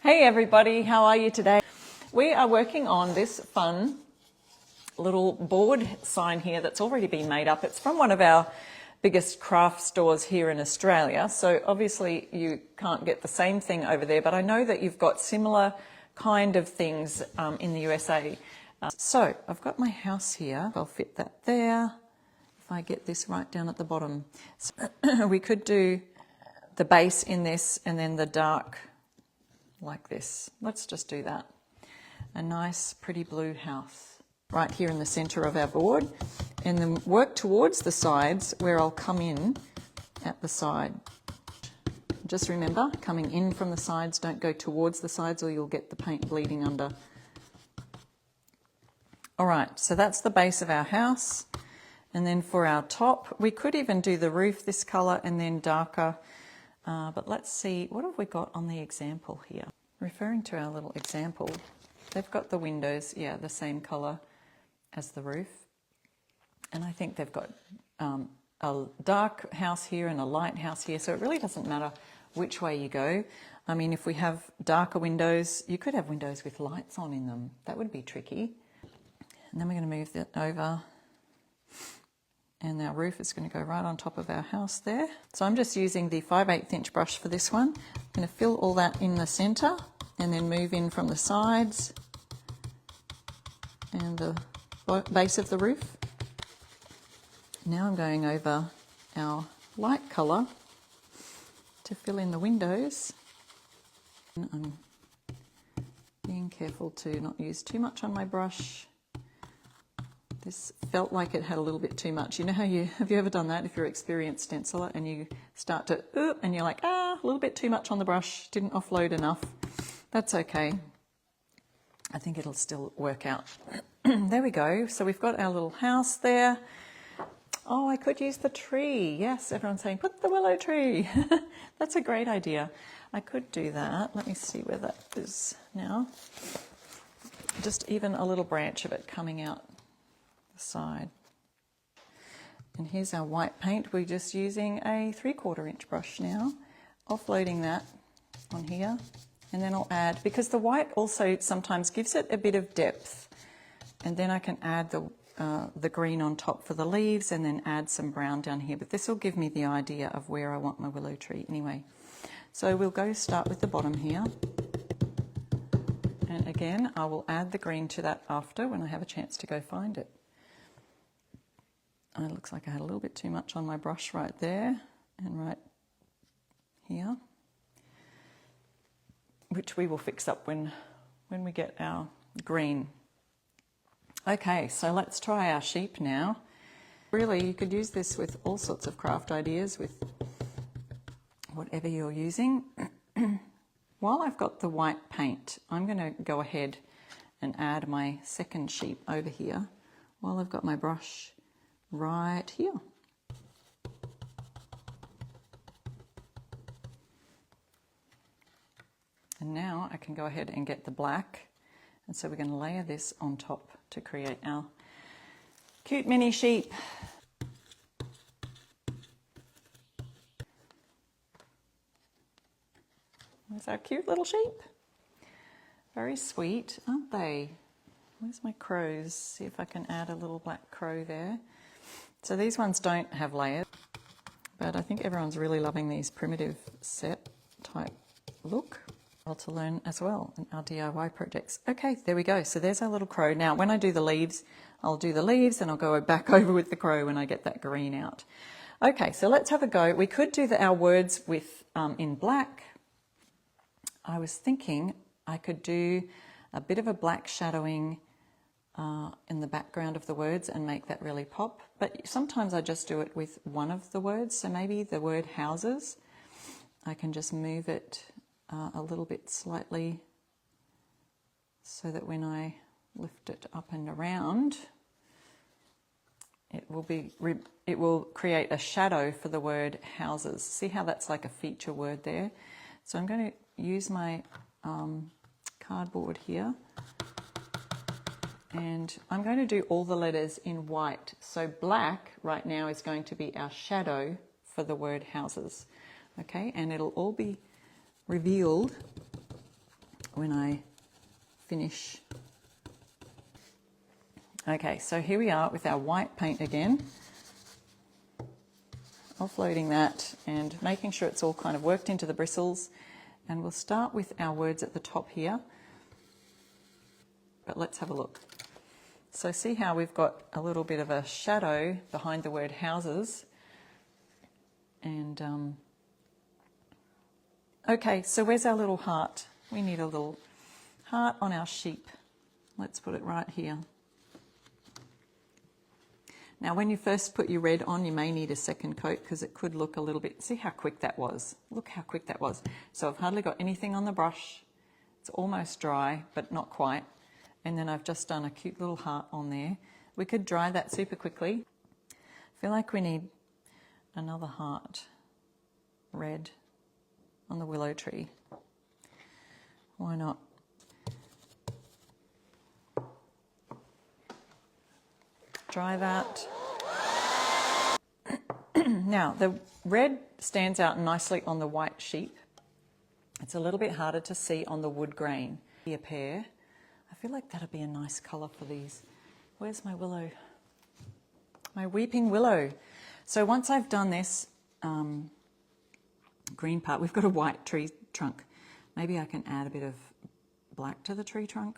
Hey everybody, how are you today? We are working on this fun little board sign here that's already been made up. It's from one of our biggest craft stores here in Australia. So obviously you can't get the same thing over there, but I know that you've got similar kind of things in the USA. So I've got my house here. I'll fit that there if I get this right down at the bottom. So we could do the base in this and then the dark like this. Let's just do that. A nice pretty blue house right here in the center of our board, and then work towards the sides where I'll come in at the side. Just remember, coming in from the sides, don't go towards the sides or you'll get the paint bleeding under. All right, so that's the base of our house. And then for our top, we could even do the roof this color and then darker. But let's see, what have we got on the example here? Referring to our little example, they've got the windows, yeah, the same color as the roof. And I think they've got a dark house here and a light house here, so it really doesn't matter which way you go. I mean, if we have darker windows, you could have windows with lights on in them. That would be tricky. And then we're going to move that over. And our roof is going to go right on top of our house there. So I'm just using the 5/8 inch brush for this one. I'm going to fill all that in the center and then move in from the sides and the base of the roof. Now I'm going over our light color to fill in the windows. And I'm being careful to not use too much on my brush. This felt like it had a little bit too much. You know how have you ever done that if you're an experienced stenciler and you start to, and you're like, a little bit too much on the brush, didn't offload enough. That's okay. I think it'll still work out. There we go. So we've got our little house there. Oh, I could use the tree. Yes, everyone's saying, put the willow tree. That's a great idea. I could do that. Let me see where that is now. Just even a little branch of it coming out side. And here's our white paint. We're just using a 3/4 inch brush now, offloading that on here, and then I'll add, because the white also sometimes gives it a bit of depth, and then I can add the green on top for the leaves and then add some brown down here, but this will give me the idea of where I want my willow tree anyway. So we'll start with the bottom here, and again I will add the green to that after when I have a chance to go find it. It looks like I had a little bit too much on my brush right there and right here, which we will fix up when we get our green. Okay, so let's try our sheep now. Really, you could use this with all sorts of craft ideas, with whatever you're using. While I've got the white paint, I'm going to go ahead and add my second sheep over here while I've got my brush right here. And now I can go ahead and get the black, and so we're going to layer this on top to create our cute mini sheep. There's our cute little sheep. Very sweet, aren't they? Where's my crows? See if I can add a little black crow there. So these ones don't have layers, but I think everyone's really loving these primitive set type look. Well, to learn as well in our DIY projects. Okay, there we go. So there's our little crow. Now when I do the leaves, I'll do the leaves and I'll go back over with the crow when I get that green out. Okay, so let's have a go. We could do our words with in black. I was thinking I could do a bit of a black shadowing in the background of the words and make that really pop, but sometimes I just do it with one of the words. So maybe the word houses, I can just move it a little bit slightly so that when I lift it up and around, it will create a shadow for the word houses. See how that's like a feature word there? So I'm going to use my cardboard here, and I'm going to do all the letters in white. So black right now is going to be our shadow for the word houses. Okay, and it'll all be revealed when I finish. Okay, so here we are with our white paint again. Offloading that and making sure it's all kind of worked into the bristles. And we'll start with our words at the top here. But let's have a look. So see how we've got a little bit of a shadow behind the word houses. And okay, so where's our little heart? We need a little heart on our sheep. Let's put it right here. Now when you first put your red on, you may need a second coat because it could look a little bit, see how quick that was? Look how quick that was. So I've hardly got anything on the brush. It's almost dry, but not quite. And then I've just done a cute little heart on there. We could dry that super quickly. I feel like we need another heart, red, on the willow tree. Why not? Dry that. Now, the red stands out nicely on the white sheep. It's a little bit harder to see on the wood grain. A pear. I feel like that'd be a nice colour for these. Where's my willow? My weeping willow. So once I've done this green part, we've got a white tree trunk. Maybe I can add a bit of black to the tree trunk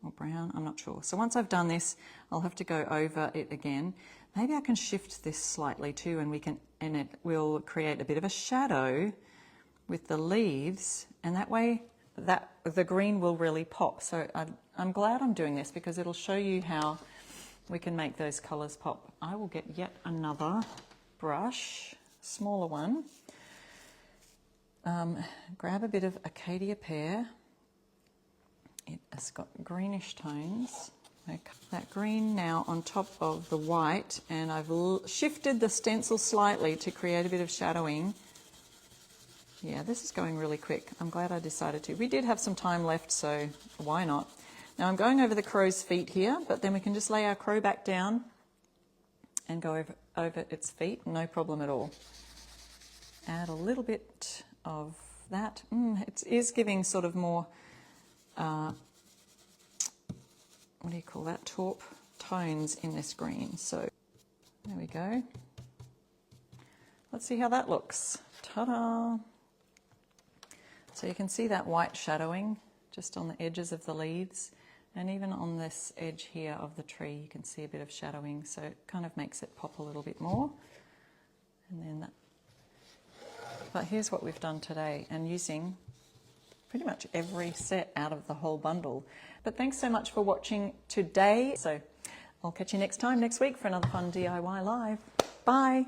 or brown, I'm not sure. So once I've done this, I'll have to go over it again. Maybe I can shift this slightly too, and it will create a bit of a shadow with the leaves, and that way the green will really pop. So I'm glad I'm doing this because it'll show you how we can make those colours pop. I will get yet another brush, smaller one. Grab a bit of Acacia pear. It has got greenish tones. Okay. That green now on top of the white, and I've shifted the stencil slightly to create a bit of shadowing. Yeah, this is going really quick. I'm glad I decided to. We did have some time left, so why not? Now I'm going over the crow's feet here, but then we can just lay our crow back down and go over its feet, no problem at all. Add a little bit of that. It is giving sort of more, what do you call that, taupe tones in this green. So there we go. Let's see how that looks. Ta-da! So you can see that white shadowing just on the edges of the leaves, and even on this edge here of the tree you can see a bit of shadowing, so it kind of makes it pop a little bit more. And then that. But here's what we've done today, and using pretty much every set out of the whole bundle. But thanks so much for watching today. So I'll catch you next time, next week, for another fun DIY live. Bye.